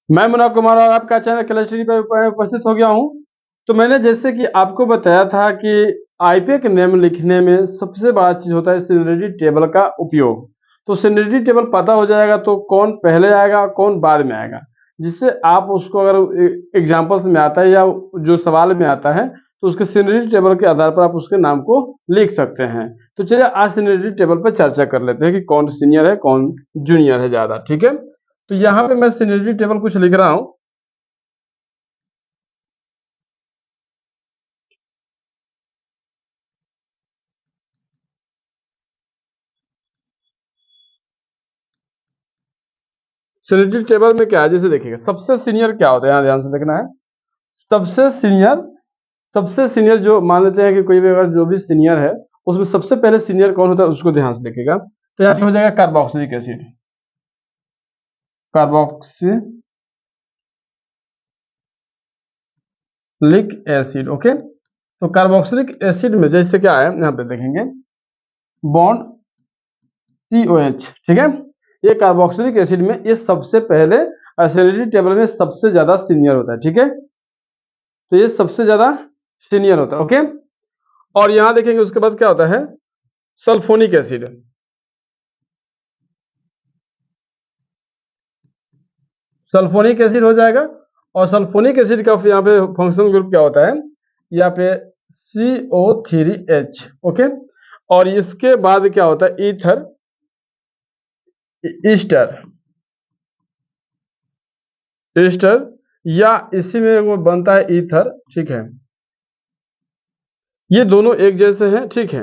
मैं मुन्ना कुमार और आपका चैनल केमिस्ट्री पर उपस्थित हो गया हूं। तो मैंने जैसे कि आपको बताया था कि आईपीए के नेम लिखने में सबसे बड़ा चीज होता है सीनियरिटी टेबल का उपयोग। तो सीनियरिटी टेबल पता हो जाएगा तो कौन पहले आएगा कौन बाद में आएगा, जिससे आप उसको अगर एग्जाम्पल्स में आता है या जो सवाल में आता है तो उसके सीनियरिटी टेबल के आधार पर आप उसके नाम को लिख सकते हैं। तो चलिए आज सीनियरिटी टेबल पर चर्चा कर लेते हैं कि कौन सीनियर है कौन जूनियर है ज्यादा। ठीक है, तो यहाँ पे मैं सीनियरिटी टेबल कुछ लिख रहा हूं। सीनियरिटी टेबल में क्या है, जैसे देखिएगा सबसे सीनियर क्या होता है, यहाँ ध्यान से देखना है। सबसे सीनियर, सबसे सीनियर जो मान लेते हैं कि कोई भी अगर जो भी सीनियर है उसमें सबसे पहले सीनियर कौन होता है उसको ध्यान से देखिएगा। तो यहाँ पे हो जाएगा carboxylic acid, carboxylic acid. Okay, तो कार्बोक्सिलिक एसिड में जैसे क्या है यहाँ पे देखेंगे बॉन्ड COH। ठीक है, ये कार्बोक्सिलिक एसिड में ये सबसे पहले एसिडिटी टेबल में सबसे ज्यादा सीनियर होता है। ठीक है, तो ये सबसे ज्यादा सीनियर होता है। ओके, और यहां देखेंगे उसके बाद क्या होता है सल्फोनिक एसिड। सल्फोनिक एसिड हो जाएगा, और सल्फोनिक एसिड का यहाँ पे फंक्शनल ग्रुप क्या होता है, यहाँ पे CO3H। ओके, और इसके बाद क्या होता है ईथर ईस्टर, ईस्टर या इसी में वो बनता है ईथर। ठीक है, ये दोनों एक जैसे हैं। ठीक है,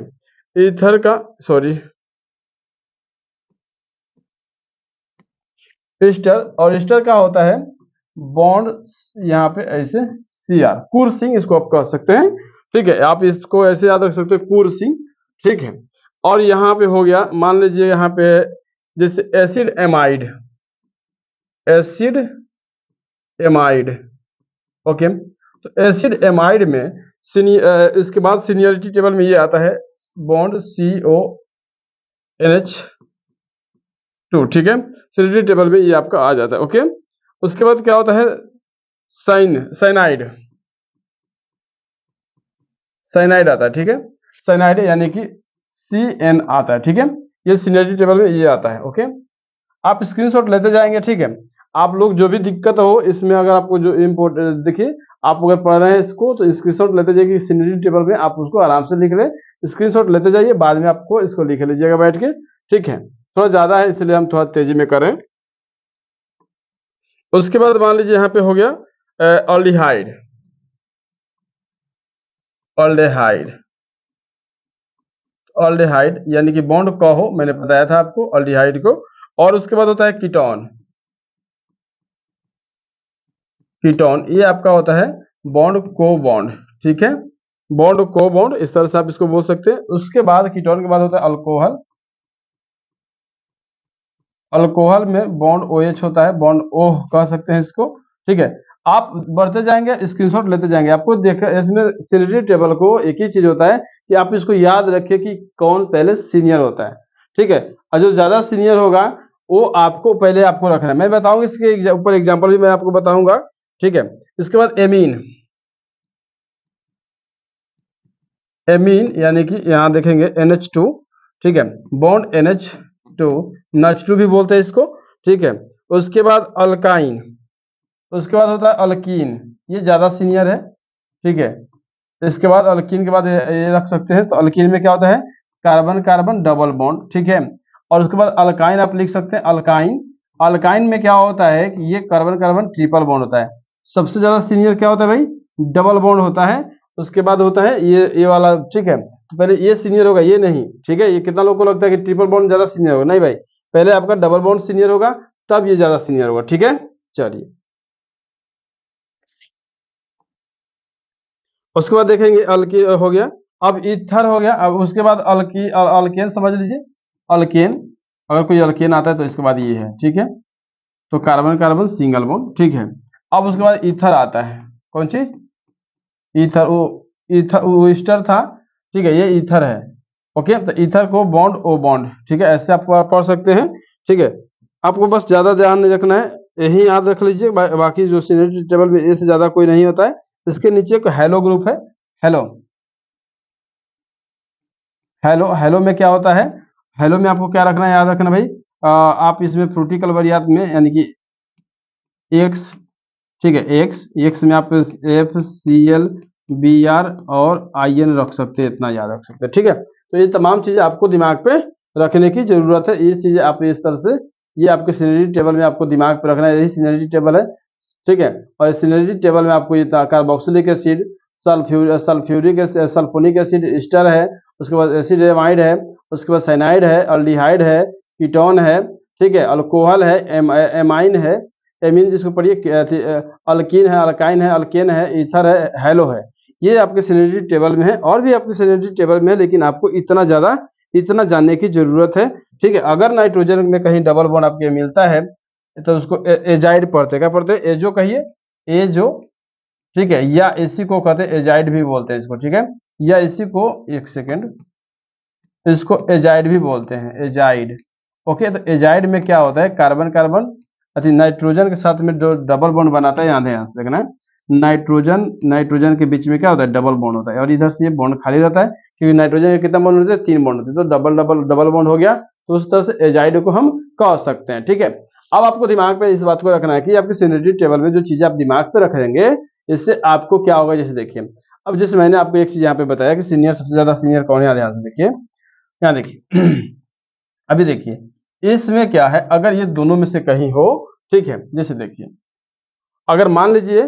ईथर का सॉरी ईस्टर, और ईस्टर का होता है बॉन्ड यहाँ पे ऐसे CR, कुर्सिंग इसको आप कह सकते हैं। ठीक है, आप इसको ऐसे याद रख सकते हो कुर्सिंग। ठीक है, और यहाँ पे हो गया मान लीजिए यहाँ पे जैसे acid amide, acid amide. Okay, तो एसिड एमाइड में इसके बाद सीनियरिटी टेबल में ये आता है बॉन्ड CONH2। ठीक है, सीनियरिटी टेबल में ये आपका आ जाता है। ओके, उसके बाद क्या होता है साइनाइड, साइनाइड आता है। ठीक है, साइनाइड यानी कि CN आता है। ठीक है, ये सीनियरिटी टेबल में ये आता है। ओके, आप स्क्रीनशॉट लेते जाएंगे। ठीक है, आप लोग जो भी दिक्कत हो इसमें अगर आपको जो इम्पोर्टेंट देखिए, आप अगर पढ़ रहे हैं इसको तो स्क्रीनशॉट लेते जाइए, सीनियरिटी टेबल में आप उसको आराम से लिख ले, स्क्रीनशॉट लेते जाइए, बाद में आपको इसको लिख लीजिएगा बैठ के। ठीक है, थोड़ा ज्यादा है इसलिए हम थोड़ा तेजी में करें। उसके बाद मान लीजिए यहाँ पे हो गया ऑल्डिहाइड, ऑल्डेहाइड, ऑल्डेहाइड यानी कि बॉन्ड कहो, मैंने बताया था आपको ऑल्डिहाइड को। और उसके बाद होता है कीटोन, कीटोन ये आपका होता है बॉन्ड को बॉन्ड। ठीक है, बॉन्ड को बॉन्ड इस तरह से आप इसको बोल सकते हैं। उसके बाद कीटोन के बाद होता है अल्कोहल, अल्कोहल में बॉन्ड OH होता है, बॉन्ड OH कह सकते हैं इसको। ठीक है, आप बढ़ते जाएंगे स्क्रीनशॉट लेते जाएंगे। आपको देख इसमें सीनियरिटी टेबल को एक ही चीज होता है कि आप इसको याद रखिए कि कौन पहले सीनियर होता है। ठीक है, और जो ज्यादा सीनियर होगा वो आपको पहले आपको रखना है। मैं बताऊंगा इसके ऊपर एग्जाम्पल भी मैं आपको बताऊंगा। ठीक है, इसके बाद एमीन, एमीन यानी कि यहाँ देखेंगे NH2। ठीक है, बॉन्ड NH2, NH2 भी बोलते हैं इसको। ठीक है, उसके बाद अल्काइन, उसके बाद होता है अल्कीन, ये ज्यादा सीनियर है। ठीक है, इसके बाद अल्कीन के बाद ये रख सकते हैं। तो अल्कीन में क्या होता है कार्बन कार्बन डबल बॉन्ड। ठीक है, और उसके बाद अल्काइन आप लिख सकते हैं अल्काइन। अल्काइन में क्या होता है कि ये कार्बन कार्बन ट्रिपल बॉन्ड होता है। सबसे ज्यादा सीनियर क्या होता है भाई, डबल बॉन्ड होता है। उसके बाद होता है ये वाला। ठीक है, तो पहले ये सीनियर होगा, ये नहीं। ठीक है, ये कितना लोगों को लगता है कि ट्रिपल बॉन्ड ज्यादा सीनियर होगा, नहीं भाई, पहले आपका डबल बॉन्ड सीनियर होगा तब ये ज्यादा सीनियर होगा। ठीक है, चलिए उसके बाद देखेंगे अल्की हो गया, अब ईथर हो गया। अब उसके बाद अल्केन समझ लीजिए, अल्केन अगर कोई अल्केन आता है तो इसके बाद ये है। ठीक है, तो कार्बन कार्बन सिंगल बॉन्ड। ठीक है, अब उसके बाद ईथर आता है, कौन सी ईथर, वो ईथर वो ईस्टर था। ठीक है, ये ईथर है। ओके, तो ईथर को बॉन्ड ओ बॉन्ड। ठीक है, ऐसे आप पढ़ सकते हैं। ठीक है, आपको बस ज्यादा ध्यान नहीं रखना है, यही याद रख लीजिए। बाकी जो सीनियरिटी टेबल में ए से ज्यादा कोई नहीं होता है। इसके नीचे एक हेलो ग्रुप है। हेलो हेलो हेलो में क्या होता है? हेलो में आपको क्या रखना है, याद रखना भाई। आप इसमें फ्रूटी कलवरियात में यानी कि एक्स, ठीक है, एक्स एक्स में आप F C L B R और आई एन रख सकते हैं, इतना याद रख सकते हैं, ठीक है। तो ये तमाम चीजें आपको दिमाग पे रखने की जरूरत है। ये चीजें आप इस तरह से, ये आपके सीनरी टेबल में आपको दिमाग पे रखना है। यही सीनरी टेबल है, ठीक है। और सीनरी टेबल में आपको ये carboxylic acid, sulphuric acid, sulphonic acid ester है, उसके बाद एसिड एमाइड है, उसके बाद साइनाइड है, अल्डिहाइड है, कीटोन है, ठीक है, अल्कोहल है, एमाइन है, एमीन जिसको पढ़िए, अल्कीन है, अल्काइन है, अल्केन है, ईथर है, हैलो है। ये आपके सिनर्जी टेबल में है, और भी आपके सिनर्जी टेबल में है, लेकिन आपको इतना जानने की जरूरत है, ठीक है। अगर नाइट्रोजन में कहीं डबल बॉन्ड आपके मिलता है तो उसको एजाइड पढ़ते हैं। क्या पढ़ते हैं? एजो कहिए, एजो, ठीक है। या इसी को कहते हैं एजाइड भी बोलते हैं इसको, ठीक है। या इसी को, एक सेकेंड, इसको एजाइड भी बोलते हैं, एजाइड। ओके, तो एजाइड में क्या होता है? कार्बन कार्बन अति नाइट्रोजन के साथ में जो डबल बॉन्ड बनाता है, यहाँ से देखना है, नाइट्रोजन नाइट्रोजन के बीच में क्या होता है? डबल बॉन्ड होता है। और इधर से ये बॉन्ड खाली रहता है, क्योंकि नाइट्रोजन के कितना बॉन्ड होते हैं? 3 बॉन्ड होते हैं। तो डबल डबल डबल बॉन्ड हो गया, तो उस तरह से एजाइड को हम कह सकते हैं, ठीक है। अब आपको दिमाग पे इस बात को रखना है कि आपके सिनर्जी टेबल में जो चीजें आप दिमाग पे रखेंगे, इससे आपको क्या होगा। जैसे देखिए, अब जैसे मैंने आपको एक चीज यहाँ पे बताया कि सीनियर, सबसे ज्यादा सीनियर कौन है, ध्यान से देखिए, यहाँ देखिए अभी देखिए इसमें क्या है, अगर ये दोनों में से कहीं हो, ठीक है। जैसे देखिए, अगर मान लीजिए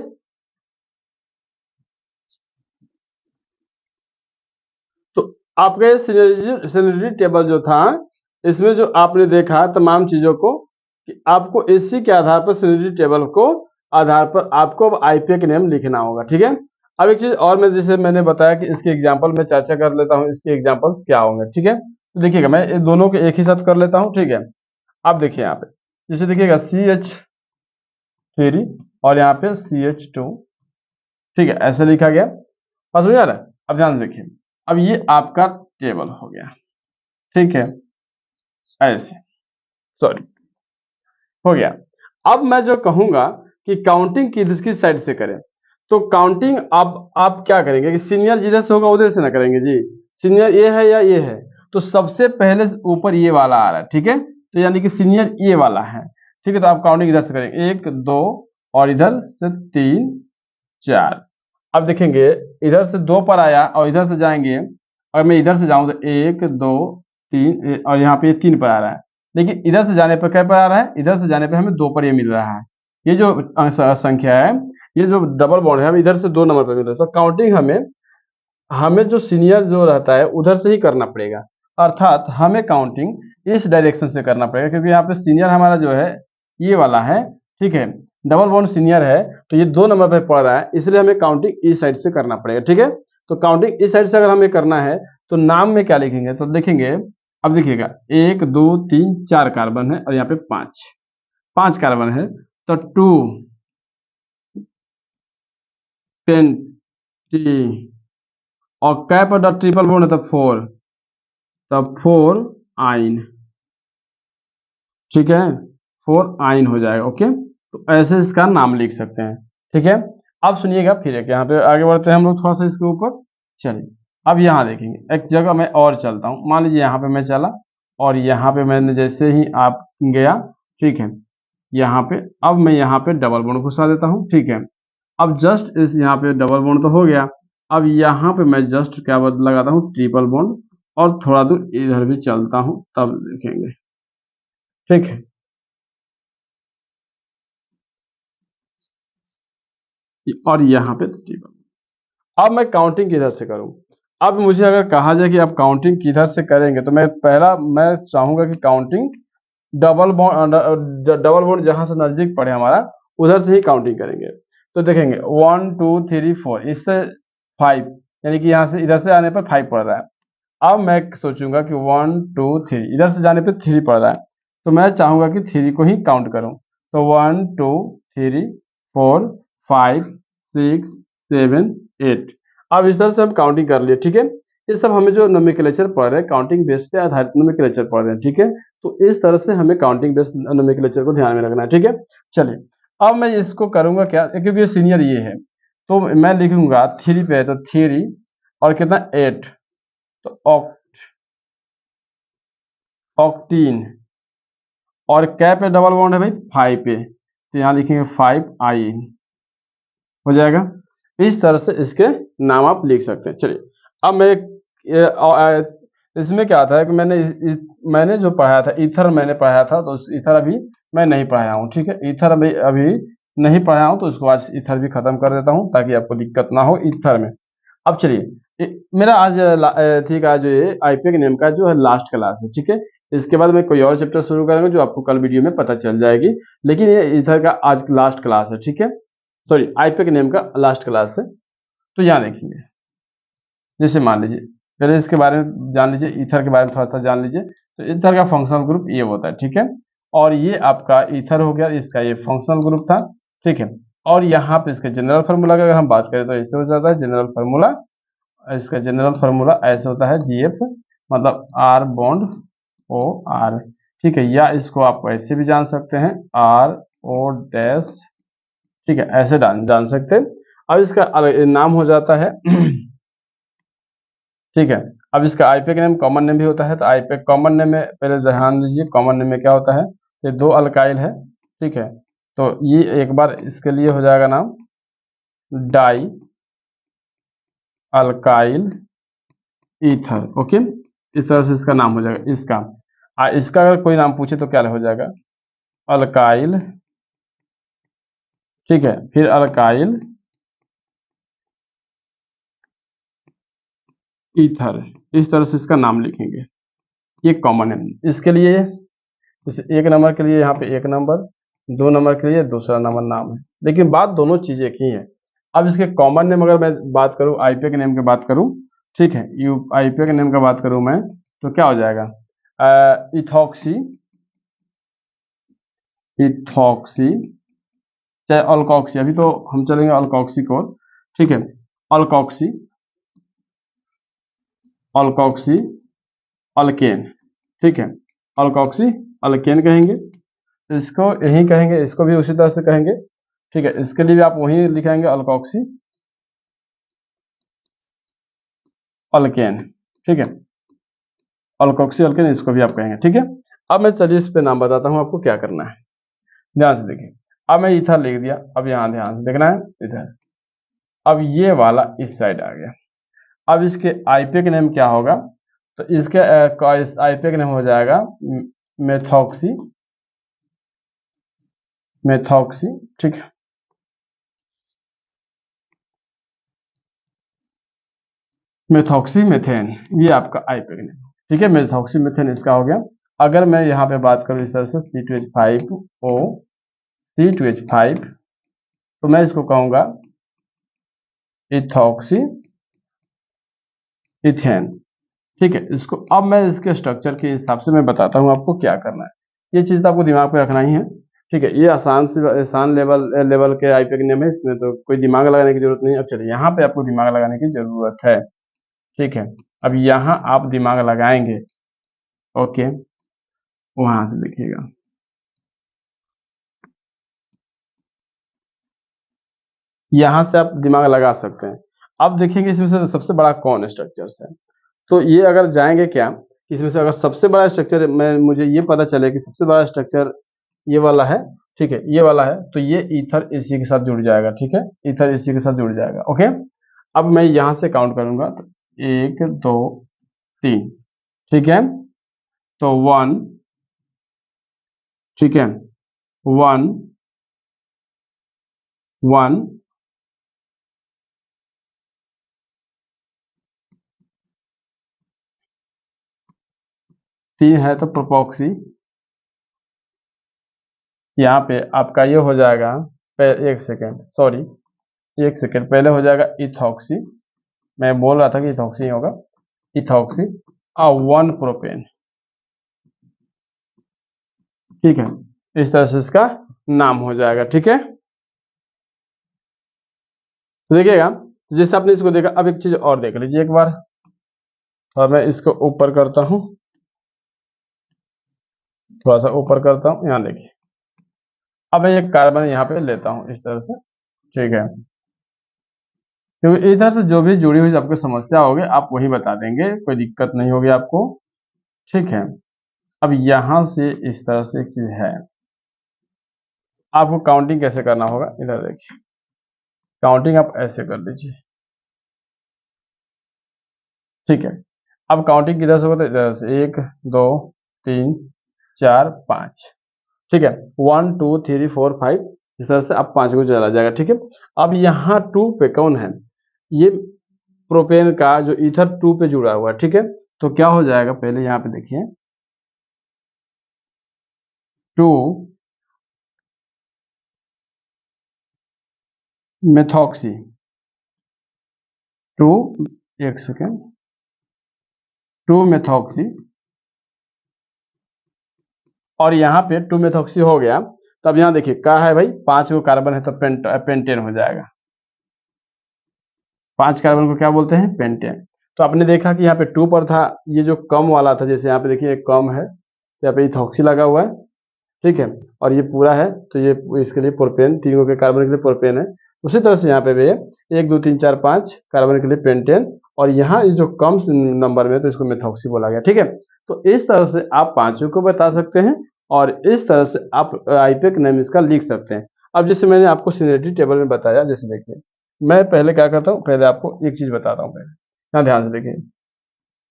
तो आपका सिनर्जी टेबल जो था, इसमें जो आपने देखा तमाम चीजों को, कि आपको इसी के आधार पर सिनर्जी टेबल को आधार पर आपको अब आईपीए का नेम लिखना होगा, ठीक है। अब एक चीज और, मैं जैसे मैंने बताया कि इसके एग्जांपल में चर्चा कर लेता हूं, इसके एग्जांपल्स क्या होंगे, ठीक है। तो देखिएगा, मैं इन दोनों को एक ही साथ कर लेता हूं, ठीक है। अब देखिए यहाँ पे, जैसे देखिएगा CH3 और यहाँ पे CH2, ठीक है, ऐसे लिखा गया। बस हो जा रहा है। अब ध्यान से देखिए, अब ये आपका टेबल हो गया, ठीक है, ऐसे, सॉरी, हो गया। अब मैं जो कहूंगा कि काउंटिंग किसकी साइड से करें, तो काउंटिंग अब आप क्या करेंगे कि सीनियर जिधर से होगा उधर से ना करेंगे जी। सीनियर ये है या ये है, तो सबसे पहले ऊपर ये वाला आ रहा है, ठीक है। तो यानी कि सीनियर ये वाला है, ठीक है। तो आप काउंटिंग इधर से करेंगे, 1 2 और इधर से 3 4। अब देखेंगे, इधर से 2 पर आया और इधर से जाएंगे, अगर मैं इधर से जाऊं तो 1 2 3, और यहाँ पे 3 पर आ रहा है। लेकिन इधर से जाने पर क्या पर आ रहा है? इधर से जाने पर हमें 2 पर ये मिल रहा है। ये जो संख्या है, ये जो डबल बॉन्ड है, हमें इधर से 2 नंबर पर मिल रहा है। तो काउंटिंग हमें हमें जो सीनियर जो रहता है उधर से ही करना पड़ेगा, अर्थात हमें काउंटिंग इस डायरेक्शन से करना पड़ेगा, क्योंकि यहाँ पे सीनियर हमारा जो है ये वाला है, ठीक है। डबल बॉन्ड सीनियर है, तो ये 2 नंबर पे पड़ रहा है, इसलिए हमें काउंटिंग इस साइड से करना पड़ेगा, ठीक है। तो काउंटिंग इस साइड से अगर हमें करना है, तो नाम में क्या लिखेंगे, तो लिखेंगे, अब देखिएगा 1 2 3 4 कार्बन है और यहाँ पे 5 कार्बन है, तो 2 पेंटी, और कै पर ट्रिपल बॉन्ड है तो 4, तब 4 आइन, ठीक है, 4 आइन हो जाएगा। ओके, तो ऐसे इसका नाम लिख सकते हैं, ठीक है। अब सुनिएगा, फिर एक यहाँ पे आगे बढ़ते हैं हम लोग थोड़ा सा इसके ऊपर। चलिए, अब यहाँ देखेंगे, एक जगह मैं और चलता हूँ। मान लीजिए यहाँ पे मैं चला और यहाँ पे मैंने जैसे ही आप गया, ठीक है, यहाँ पे, अब मैं यहाँ पे डबल बॉन्ड घुसा देता हूँ, ठीक है। अब जस्ट इस यहाँ पे डबल बॉन्ड तो हो गया, अब यहाँ पे मैं जस्ट क्या लगाता हूँ? ट्रिपल बॉन्ड, और थोड़ा दूर इधर भी चलता हूँ, तब देखेंगे, ठीक है। और यहाँ पे ट्रिपल। अब मैं काउंटिंग किधर से करूँ? अब मुझे अगर कहा जाए कि आप काउंटिंग किधर से करेंगे, तो मैं चाहूंगा कि काउंटिंग डबल बॉन्ड जहां से नजदीक पड़े हमारा, उधर से ही काउंटिंग करेंगे। तो देखेंगे 1 2 3 4, इससे 5, यानी कि यहाँ से इधर से आने पर 5 पड़ रहा है। अब मैं सोचूंगा कि 1 2 3, इधर से जाने पर 3 पड़ रहा है, तो मैं चाहूंगा कि 3 को ही काउंट करूं। तो 1 2 3 4 5 6 7 8। अब इस तरह से हम काउंटिंग कर लिए, ठीक है। ये सब हमें जो नोमेनक्लेचर पढ़ रहे हैं काउंटिंग बेस पे आधारित नोमेनक्लेचर पढ़ रहे हैं, ठीक है। तो इस तरह से हमें काउंटिंग बेस नोमेनक्लेचर को ध्यान में रखना है, ठीक है। चलिए अब मैं इसको करूंगा क्या, क्योंकि सीनियर ये है तो मैं लिखूंगा 3 पे है तो 3 और कितना 8 तो ऑक्टीन और क्या पे डबल बॉन्ड है भाई 5 पे, तो यहाँ लिखेंगे 5i हो जाएगा। इस तरह से इसके नाम आप लिख सकते हैं। चलिए अब मैं इसमें क्या था कि मैंने जो पढ़ाया था ईथर मैंने पढ़ाया था, तो ईथर अभी मैं नहीं पढ़ाया हूँ, ठीक है। ईथर अभी नहीं पढ़ाया हूँ, तो उसको आज ईथर भी खत्म कर देता हूँ ताकि आपको दिक्कत ना हो ईथर में। अब चलिए मेरा आज ठीक है, आज ये आईपीए नेम का जो है लास्ट क्लास है, ठीक है। इसके बाद मैं कोई और चैप्टर शुरू करेंगे जो आपको कल वीडियो में पता चल जाएगी, लेकिन ये ईथर का आज लास्ट क्लास है, ठीक है। सॉरी आईपीए नेम का लास्ट क्लास है। तो यहाँ देखेंगे, जैसे मान लीजिए पहले इसके बारे में जान लीजिए, ईथर के बारे में थोड़ा सा जान लीजिए। तो ईथर का फंक्शनल ग्रुप ये होता है, ठीक है। और ये आपका ईथर हो गया, इसका ये फंक्शनल ग्रुप था, ठीक है। और यहाँ पे इसके जनरल फार्मूला की अगर हम बात करें तो ऐसे हो जाता है जनरल फार्मूला, इसका जनरल फार्मूला ऐसे होता है जीएफ मतलब आर बॉन्ड ओ आर, ठीक है। या इसको आप ऐसे भी जान सकते हैं आर ओ डैश, ठीक है, ऐसे जान सकते हैं। अब इसका नाम हो जाता है ठीक है। अब इसका आईपीए नेम कॉमन नेम भी होता है, तो आईपीए कॉमन नेम में पहले ध्यान दीजिए कॉमन नेम में क्या होता है, ये 2 अल्काइल है, ठीक है। तो ये एक बार इसके लिए हो जाएगा नाम डाई अल्काइल ईथर, ओके। इस तरह से इसका नाम हो जाएगा इसका। इसका अगर कोई नाम पूछे तो क्या हो जाएगा अल्काइल, ठीक है, फिर अल्काइल ईथर, इस तरह से इसका नाम लिखेंगे। ये कॉमन है इसके लिए, जैसे 1 नंबर के लिए यहाँ पे 1 नंबर, 2 नंबर के लिए दूसरा नंबर नाम है, लेकिन बात दोनों चीजें एक ही है। अब इसके कॉमन नेम अगर मैं बात करूँ आईपीए के नेम की बात करूँ, ठीक है, यू आईपीए के नेम का बात करूँ मैं, तो क्या हो जाएगा इथॉक्सी, इथॉक्सी चाहे अल्कॉक्सी, अभी तो हम चलेंगे अल्कॉक्सी को, ठीक है। अल्कॉक्सी, अल्कॉक्सी अल्केन, ठीक है, अल्कॉक्सी अल्केन कहेंगे, इसको यही कहेंगे, इसको भी उसी तरह से कहेंगे, ठीक है। इसके लिए भी आप वही लिखेंगे अल्कॉक्सी अल्केन, ठीक है, अल्कॉक्सी अल्केन इसको भी आप कहेंगे, ठीक है। अब मैं चलिए इस पे नाम बताता हूँ आपको क्या करना है, ध्यान से देखिए। अब मैं इथर लिख दिया, अब यहाँ ध्यान से देखना है इधर, अब ये वाला इस साइड आ गया। अब इसके आईपीए का नेम क्या होगा, तो इसके आईपीए का नेम हो जाएगा मेथॉक्सी, मेथॉक्सी, ठीक है, मेथॉक्सी मेथेन, ये आपका आईपीए का नेम, ठीक है। मेथॉक्सी मेथेन इसका हो गया। अगर मैं यहाँ पे बात करूँ इस तरह से C2H5O C2H5, तो मैं इसको कहूंगा इथॉक्सी इथेन, ठीक है। इसको अब मैं इसके स्ट्रक्चर के हिसाब से मैं बताता हूँ आपको क्या करना है, ये चीज तो आपको दिमाग पे रखना ही है, ठीक है। ये आसान लेवल के आईपीए के नेम है, इसमें तो कोई दिमाग लगाने की जरूरत नहीं है। अब चलिए यहाँ पे आपको दिमाग लगाने की जरूरत है, ठीक है। अब यहाँ आप दिमाग लगाएंगे, ओके, वहां से देखिएगा, यहाँ से आप दिमाग लगा सकते हैं। अब देखेंगे इसमें से सबसे बड़ा कौन स्ट्रक्चर है, तो ये अगर जाएंगे क्या, इसमें से अगर सबसे बड़ा स्ट्रक्चर मैं मुझे ये पता चले कि सबसे बड़ा स्ट्रक्चर ये वाला है, ठीक है, ये वाला है, तो ये ईथर इसी के साथ जुड़ जाएगा, ठीक है, ईथर इसी के साथ जुड़ जाएगा, ओके। अब मैं यहां से काउंट करूंगा तो 1 2 3, ठीक है, तो 1, ठीक है, 1 1 3 है तो प्रोपॉक्सी, यहाँ पे आपका ये हो जाएगा, एक सेकेंड सॉरी, एक सेकेंड पहले हो जाएगा इथॉक्सी, मैं बोल रहा था कि इथॉक्सी होगा, इथॉक्सी और 1 प्रोपेन, ठीक है। इस तरह से इसका नाम हो जाएगा, ठीक है। तो देखिएगा जैसे आपने इसको देखा, अब एक चीज और देख लीजिए एक बार, थोड़ा मैं इसको ऊपर करता हूँ, थोड़ा सा ऊपर करता हूँ, यहाँ देखिए। अब मैं एक कार्बन यहाँ पे लेता हूँ इस तरह से, ठीक है, क्योंकि इधर से जो भी जुड़ी हुई आपको समस्या होगी आप वही बता देंगे, कोई दिक्कत नहीं होगी आपको, ठीक है। अब यहाँ से इस तरह से एक चीज है, आपको काउंटिंग कैसे करना होगा, इधर देखिए, काउंटिंग आप ऐसे कर लीजिए, ठीक है। अब काउंटिंग किधर से होगा, तो इधर से 1 2 3 4 5, ठीक है, 1 2 3 4 5, इस तरह से अब 5 को चला जाएगा, ठीक है। अब यहाँ 2 पे कौन है, ये प्रोपेन का जो ईथर 2 पे जुड़ा हुआ है, ठीक है। तो क्या हो जाएगा, पहले यहाँ पे देखिए 2 मेथॉक्सी, 2 एक सेकेंड, 2 मेथॉक्सी, और यहाँ पे 2 मेथॉक्सी हो गया। तब यहाँ देखिए क्या है भाई, 5 को कार्बन है तो पेंटेन हो जाएगा, 5 कार्बन को क्या बोलते हैं, पेंटेन। तो आपने देखा कि यहाँ पे 2 पर था, ये जो कम वाला था, जैसे यहाँ पे देखिए एक कम है, यहाँ पे इथॉक्सी लगा हुआ है, ठीक है, और ये पूरा है, तो ये इसके लिए प्रोपेन, तीनों के कार्बन के लिए प्रोपेन है। उसी तरह से यहाँ पे भी है 1 2 3 4 5 कार्बन के लिए पेंटेन, और यहाँ ये जो कम नंबर में तो इसको मेथॉक्सी बोला गया, ठीक है। तो इस तरह से आप पांचों को बता सकते हैं, और इस तरह से आप आईपीएक नेम इसका लिख सकते हैं। अब जैसे मैंने आपको सिनर्जी टेबल में बताया, जैसे देखिए मैं पहले क्या करता हूँ, पहले आपको एक चीज बताता हूँ, पहले यहाँ ध्यान से देखिए।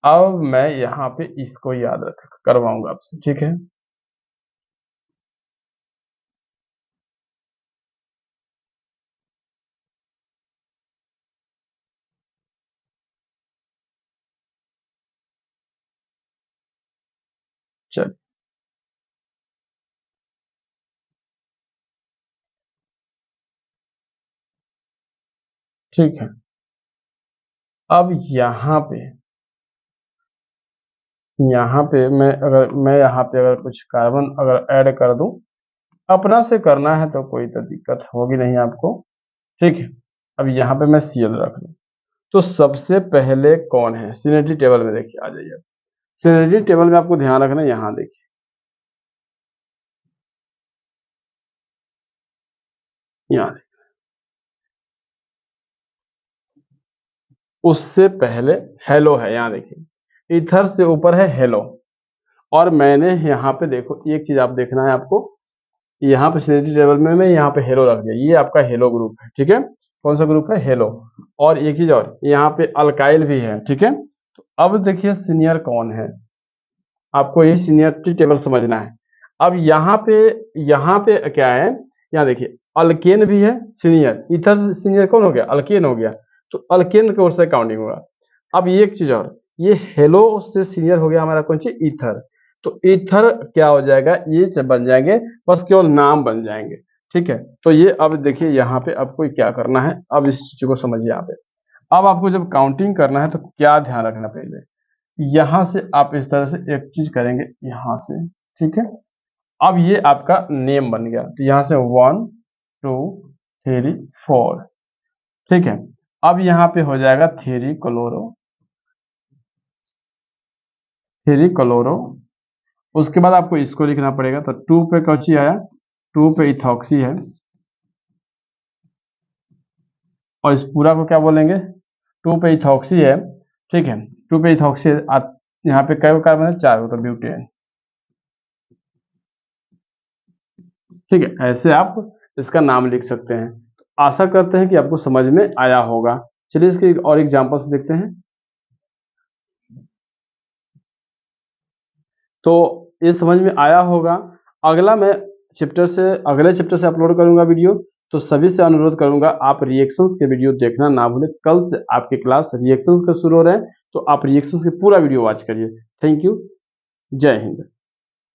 अब मैं यहाँ पे इसको याद रख करवाऊंगा आपसे, ठीक है। चल, ठीक है। अब यहाँ पे मैं यहाँ पे अगर कुछ कार्बन अगर ऐड कर दूं, अपना से करना है तो कोई तो दिक्कत होगी नहीं आपको, ठीक है। अब यहाँ पे मैं सीएल रख लूं, तो सबसे पहले कौन है सिनर्जी टेबल में, देखिए आ जाइए। सिनर्जी टेबल में आपको ध्यान रखना है, यहाँ देखिए, यहाँ देखिए, उससे पहले हेलो है, यहाँ देखिए इथर से ऊपर है हेलो, और मैंने यहाँ पे देखो एक चीज आप देखना है आपको, यहाँ पे सिनर्जी टेबल में मैं यहाँ पे हेलो रख दिया, ये आपका हेलो ग्रुप है, ठीक है। कौन सा ग्रुप है, हेलो। और एक चीज और, यहाँ पे अल्काइल भी है, ठीक है। तो अब देखिए सीनियर कौन है, आपको ये सीनियरिटी टेबल समझना है। अब यहाँ पे क्या है, यहाँ देखिए अल्केन भी है सीनियर, इथर सीनियर कौन हो गया, अल्केन हो गया, तो अल्केन की ओर से काउंटिंग होगा। अब ये एक चीज और, ये हेलो से सीनियर हो गया हमारा कौन सी, ईथर। तो ईथर क्या हो जाएगा, ये बन जाएंगे, बस केवल नाम बन जाएंगे, ठीक है। तो ये अब देखिए यहाँ पे आपको क्या करना है, अब इस चीज को समझिए यहाँ पे। अब आपको जब काउंटिंग करना है तो क्या ध्यान रखना, पहले यहाँ से आप इस तरह से एक चीज करेंगे, यहाँ से, ठीक है। अब ये आपका नेम बन गया, तो यहाँ से 1 2 3 4, ठीक है। अब यहाँ पे हो जाएगा 3 क्लोरो, उसके बाद आपको इसको लिखना पड़ेगा, तो 2 पे कौची आया, 2 पे इथॉक्सी है, और इस पूरा को क्या बोलेंगे, 2 पे इथॉक्सी है, ठीक है। 2 पे इथॉक्सी यहाँ पे कै कार्बन है, 4 तो ब्यूटेन, ठीक है। ऐसे आप इसका नाम लिख सकते हैं। आशा करते हैं कि आपको समझ में आया होगा। चलिए इसके और एग्जांपल्स देखते हैं। तो ये समझ में आया होगा। अगला मैं अगले चैप्टर से अपलोड करूंगा वीडियो, तो सभी से अनुरोध करूंगा आप रिएक्शंस के वीडियो देखना ना भूलें। कल से आपकी क्लास रिएक्शंस का शुरू हो रहे हैं, तो आप रिएक्शंस के पूरा वीडियो वॉच करिए। थैंक यू, जय हिंद।